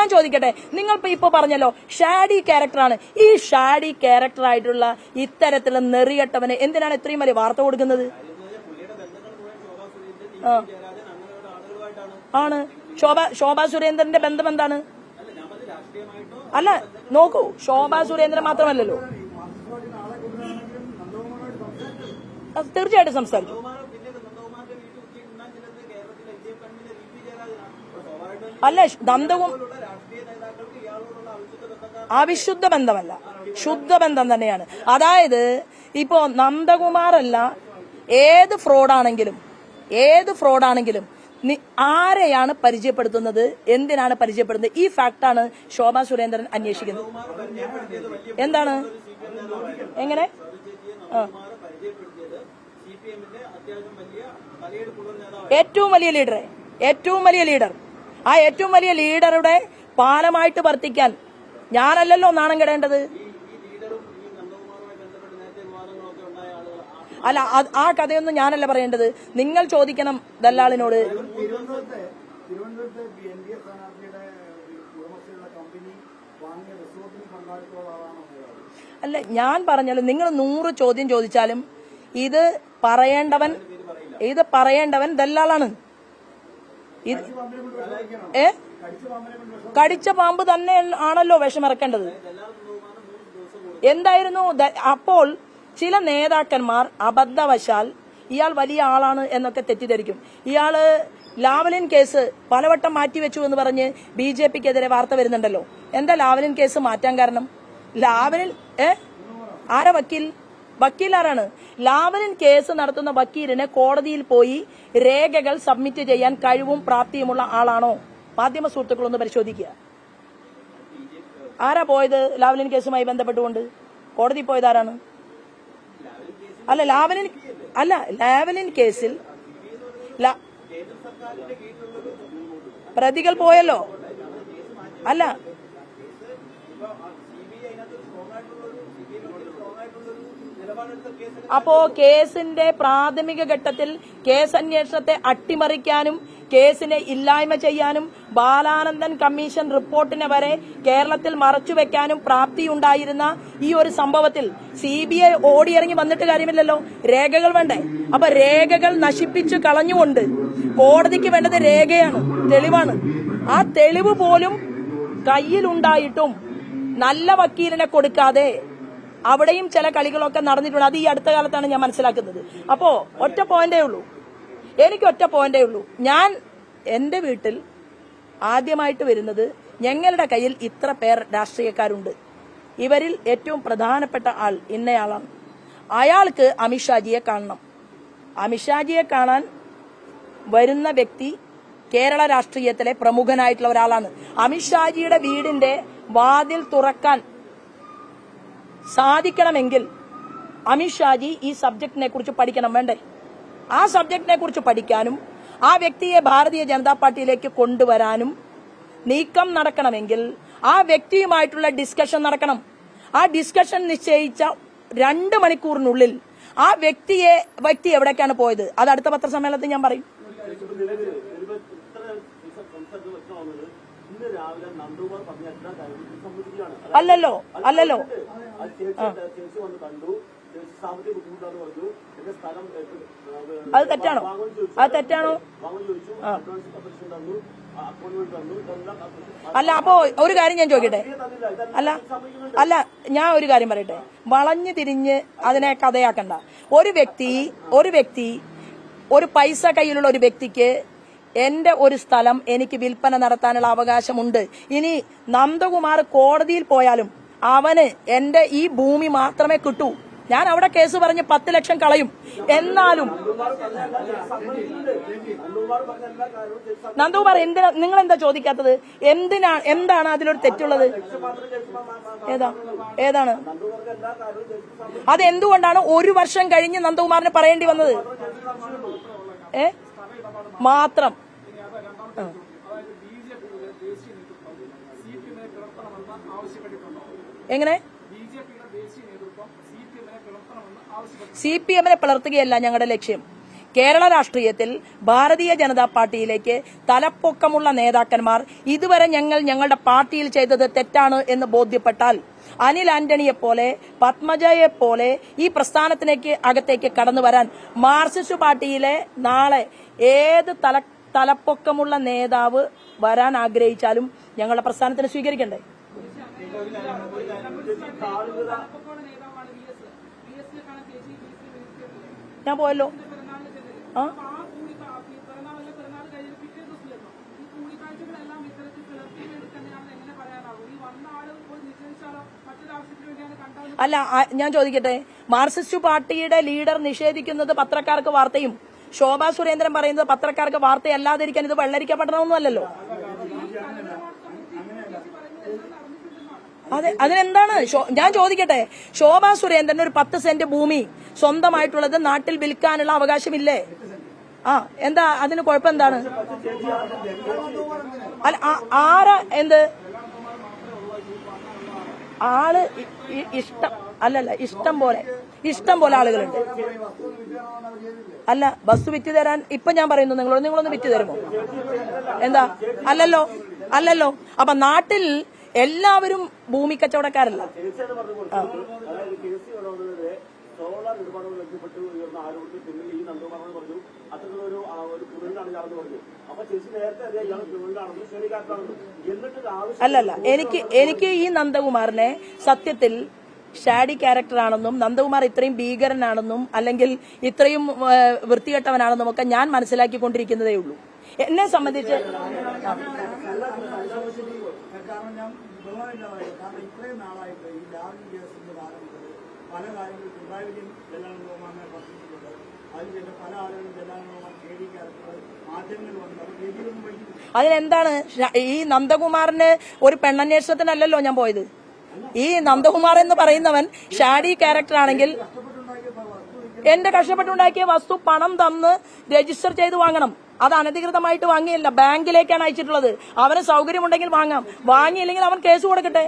ഞാൻ ചോദിക്കട്ടെ, നിങ്ങൾ ഇപ്പൊ പറഞ്ഞല്ലോ ഷാഡി ക്യാരക്ടറാണ്. ഈ ഷാഡി ക്യാരക്ടറായിട്ടുള്ള ഇത്തരത്തിലുള്ള നെറിയട്ടവന് എന്തിനാണ് ഇത്രയും വലിയ വാർത്ത കൊടുക്കുന്നത്? ആണ് ശോഭാ സുരേന്ദ്രന്റെ ബന്ധം എന്താണ്? അല്ല നോക്കൂ, ശോഭാ സുരേന്ദ്രൻ മാത്രമല്ലല്ലോ, തീർച്ചയായിട്ടും സംസാരിച്ചു. അല്ല അവിശുദ്ധ ബന്ധമല്ല, ശുദ്ധ ബന്ധം തന്നെയാണ്. അതായത് ഇപ്പോ നന്ദകുമാറല്ല, ഏത് ഫ്രോഡാണെങ്കിലും ആരെയാണ് പരിചയപ്പെടുത്തുന്നത്, എന്തിനാണ് പരിചയപ്പെടുന്നത്? ഈ ഫാക്ടാണ് ശോഭാ സുരേന്ദ്രൻ അന്വേഷിക്കുന്നത്. എന്താണ്? എങ്ങനെ? ഏറ്റവും വലിയ ലീഡർ, ആ ഏറ്റവും വലിയ ലീഡറുടെ പാലമായിട്ട് വർത്തിക്കാൻ ഞാനല്ലല്ലോ നാണം കെടേണ്ടത്. അല്ല, ആ കഥയൊന്നും ഞാനല്ല പറയേണ്ടത്, നിങ്ങൾ ചോദിക്കണം ദല്ലാളിനോട്. അല്ല, ഞാൻ പറഞ്ഞാലും നിങ്ങൾ 100 ചോദ്യം ചോദിച്ചാലും ഇത് പറയേണ്ടവൻ ദല്ലാളാണ്. കടിച്ച പാമ്പ് തന്നെ ആണല്ലോ വിഷമിറക്കേണ്ടത്. എന്തായിരുന്നു അപ്പോൾ ചില നേതാക്കന്മാർ അബദ്ധവശാൽ ഇയാൾ വലിയ ആളാണ് എന്നൊക്കെ തെറ്റിദ്ധരിക്കും. ഇയാള് ലാവ്ലിൻ കേസ് പലവട്ടം മാറ്റിവെച്ചു എന്ന് പറഞ്ഞ് BJPക്കെതിരെ വാർത്ത വരുന്നുണ്ടല്ലോ. എന്താ ലാവ്ലിൻ കേസ് മാറ്റാൻ കാരണം? ലാവ്ലിൻ ആരാ വക്കീൽ ആരാണ്? ലാവ്ലിൻ കേസ് നടത്തുന്ന വക്കീലിന് കോടതിയിൽ പോയി രേഖകൾ സബ്മിറ്റ് ചെയ്യാൻ കഴിവും പ്രാപ്തിയുമുള്ള ആളാണോ? മാധ്യമ സുഹൃത്തുക്കളൊന്ന് പരിശോധിക്കുക. ആരാ പോയത് ലാവ്ലിൻ കേസുമായി ബന്ധപ്പെട്ടുകൊണ്ട്? കോടതി പോയത് ആരാണ്? അല്ല ലാവ്ലിൻ കേസിൽ പ്രതികൾ പോയല്ലോ. അല്ല, അപ്പോ കേസിന്റെ പ്രാഥമിക ഘട്ടത്തിൽ കേസ് അന്വേഷണത്തെ അട്ടിമറിക്കാനും കേസിനെ ഇല്ലായ്മ ചെയ്യാനും ബാലാനന്ദൻ കമ്മീഷൻ റിപ്പോർട്ടിനെ വരെ കേരളത്തിൽ മറച്ചുവെക്കാനും പ്രാപ്തിയുണ്ടായിരുന്ന ഈ ഒരു സംഭവത്തിൽ CBI ഓടിയിറങ്ങി വന്നിട്ട് കാര്യമില്ലല്ലോ, രേഖകൾ വേണ്ടേ? അപ്പൊ രേഖകൾ നശിപ്പിച്ചു കളഞ്ഞുകൊണ്ട് കോടതിക്ക് വേണ്ടത് രേഖയാണ്, തെളിവാണ്. ആ തെളിവ് പോലും കയ്യിലുണ്ടായിട്ടും നല്ല വക്കീലിനെ കൊടുക്കാതെ അവിടെയും ചില കളികളൊക്കെ നടന്നിട്ടുണ്ട്. അത് ഈ അടുത്ത കാലത്താണ് ഞാൻ മനസ്സിലാക്കുന്നത്. അപ്പോ എനിക്ക് ഒറ്റ പോയിന്റേ ഉള്ളൂ. ഞാൻ എന്റെ വീട്ടിൽ ആദ്യമായിട്ട് വരുന്നത് ഞങ്ങളുടെ കയ്യിൽ ഇത്ര പേർ രാഷ്ട്രീയക്കാരുണ്ട്, ഇവരിൽ ഏറ്റവും പ്രധാനപ്പെട്ട ആൾ ഇന്നയാളാണ്. അയാൾക്ക് അമിത്ഷാജിയെ കാണണം. അമിത്ഷാജിയെ കാണാൻ വരുന്ന വ്യക്തി കേരള രാഷ്ട്രീയത്തിലെ പ്രമുഖനായിട്ടുള്ള ഒരാളാണ്. അമിത്ഷാജിയുടെ വീടിന്റെ വാതിൽ തുറക്കാൻ സാധിക്കണമെങ്കിൽ അമിത്ഷാജി ഈ സബ്ജക്റ്റിനെ കുറിച്ച് പഠിക്കണം, വേണ്ടേ? ആ സബ്ജക്റ്റിനെ കുറിച്ച് പഠിക്കാനും ആ വ്യക്തിയെ ഭാരതീയ ജനതാ പാർട്ടിയിലേക്ക് കൊണ്ടുവരാനും നീക്കം നടക്കണമെങ്കിൽ ആ വ്യക്തിയുമായിട്ടുള്ള ഡിസ്കഷൻ നടക്കണം. ആ ഡിസ്കഷൻ നിശ്ചയിച്ച 2 മണിക്കൂറിനുള്ളിൽ ആ വ്യക്തി എവിടേക്കാണ് പോയത് അത് അടുത്ത പത്രസമ്മേളനത്തിൽ ഞാൻ പറയും. അല്ലല്ലോ അത് തെറ്റാണോ? അല്ല, അപ്പോ ഒരു കാര്യം ഞാൻ ചോദിക്കട്ടെ. അല്ല ഞാൻ ഒരു കാര്യം പറയട്ടെ, വളഞ്ഞു തിരിഞ്ഞ് അതിനെ കഥയാക്കണ്ട. ഒരു വ്യക്തി ഒരു പൈസ കയ്യിലുള്ള ഒരു വ്യക്തിക്ക് എന്റെ ഒരു സ്ഥലം എനിക്ക് വിൽപ്പന നടത്താനുള്ള അവകാശമുണ്ട്. ഇനി നന്ദകുമാർ കോടതിയിൽ പോയാലും അവന് എന്റെ ഈ ഭൂമി മാത്രമേ കിട്ടൂ. ഞാൻ അവിടെ കേസ് പറഞ്ഞ് 10 ലക്ഷം കളയും. എന്നാലും നന്ദകുമാർ നിങ്ങൾ എന്താ ചോദിക്കാത്തത്? എന്താണ് അതിലൊരു തെറ്റുള്ളത്? ഏതാണ്? അതെന്തുകൊണ്ടാണ് 1 വർഷം കഴിഞ്ഞ് നന്ദകുമാറിന് പറയേണ്ടി വന്നത്? മാത്രം എങ്ങനെ? CPM-നെ പിളർത്തുകയല്ല ഞങ്ങളുടെ ലക്ഷ്യം. കേരള രാഷ്ട്രീയത്തിൽ ഭാരതീയ ജനതാ പാർട്ടിയിലേക്ക് തലപ്പൊക്കമുള്ള നേതാക്കന്മാർ ഇതുവരെ ഞങ്ങളുടെ പാർട്ടിയിൽ ചെയ്തത് തെറ്റാണ് എന്ന് ബോധ്യപ്പെട്ടാൽ അനിൽ ആന്റണിയെപ്പോലെ പത്മജയെപ്പോലെ ഈ പ്രസ്ഥാനത്തിലേക്ക് അകത്തേക്ക് കടന്നു വരാൻ മാർക്സിസ്റ്റ് പാർട്ടിയിലെ നാളെ ഏത് തലപ്പൊക്കമുള്ള നേതാവ് വരാൻ ആഗ്രഹിച്ചാലും ഞങ്ങളുടെ പ്രസ്ഥാനത്തിന് സ്വീകരിക്കണ്ടേ? ഞാൻ പോയല്ലോ. ആ അല്ല, ഞാൻ ചോദിക്കട്ടെ, മാർക്സിസ്റ്റ് പാർട്ടിയുടെ ലീഡർ നിഷേധിക്കുന്നത് പത്രക്കാർക്ക് വാർത്തയും ശോഭാ സുരേന്ദ്രൻ പറയുന്നത് പത്രക്കാർക്ക് വാർത്തയല്ലാതിരിക്കാൻ ഇത് വെള്ളരിക്കപ്പെടണമെന്നല്ലോ. അതെ, അതിനെന്താണ്? ഞാൻ ചോദിക്കട്ടെ, ശോഭാ സുരേന്ദ്രൻ ഒരു 10 സെന്റ് ഭൂമി സ്വന്തമായിട്ടുള്ളത് നാട്ടിൽ വിൽക്കാനുള്ള അവകാശമില്ലേ? എന്താ അതിന് കുഴപ്പം? എന്താണ്? അല്ല, ആരാ എന്ത് ആള് ഇഷ്ടം പോലെ ആളുകളുണ്ട്. അല്ല, ബസ് വിറ്റ് തരാൻ ഇപ്പൊ ഞാൻ പറയുന്നു, നിങ്ങളൊന്ന് വിറ്റ് തരുമോ? എന്താ? അല്ലല്ലോ. അപ്പൊ നാട്ടിൽ എല്ലാവരും ഭൂമി കച്ചവടക്കാരല്ല. അല്ലല്ല, എനിക്ക് ഈ നന്ദകുമാറിനെ സത്യത്തിൽ ഷാഡി ക്യാരക്ടറാണെന്നും നന്ദകുമാർ ഇത്രയും ഭീകരനാണെന്നും അല്ലെങ്കിൽ ഇത്രയും വൃത്തികെട്ടവനാണെന്നും ഒക്കെ ഞാൻ മനസ്സിലാക്കിക്കൊണ്ടിരിക്കുന്നതേ ഉള്ളൂ. എന്നെ സംബന്ധിച്ച് ഇത്രയും നാളായിട്ട് ഈ ലാവ്ലിൻ കേസിന്റെ ഭാഗം പല കാര്യങ്ങളും പിണറായി വിജയൻ ജലാനന്ദകുമാറിനെ പ്രശ്നിച്ചിട്ടുണ്ട്. അതിൽ പല ആളുകളും ജലാനന്ദകുമാർ മാധ്യമങ്ങൾ വന്നു അവർ രീതിയിലൊന്നും വഹിക്കുന്നു. അതിനെന്താണ്? ഈ നന്ദകുമാറിന് ഒരു പെണ്ണന്വേഷണത്തിനല്ലല്ലോ ഞാൻ പോയത്. ഈ നന്ദകുമാർ എന്ന് പറയുന്നവൻ ഷാഡി ക്യാരക്ടർ ആണെങ്കിൽ എന്റെ കഷ്ടപ്പെട്ടുണ്ടാക്കിയ വസ്തു പണം തന്ന് രജിസ്റ്റർ ചെയ്ത് വാങ്ങണം. അത് അനധികൃതമായിട്ട് വാങ്ങിയല്ല, ബാങ്കിലേക്കാണ് അയച്ചിട്ടുള്ളത്. അവന് സൗകര്യമുണ്ടെങ്കിൽ വാങ്ങാം, വാങ്ങിയില്ലെങ്കിൽ അവൻ കേസ് കൊടുക്കട്ടെ.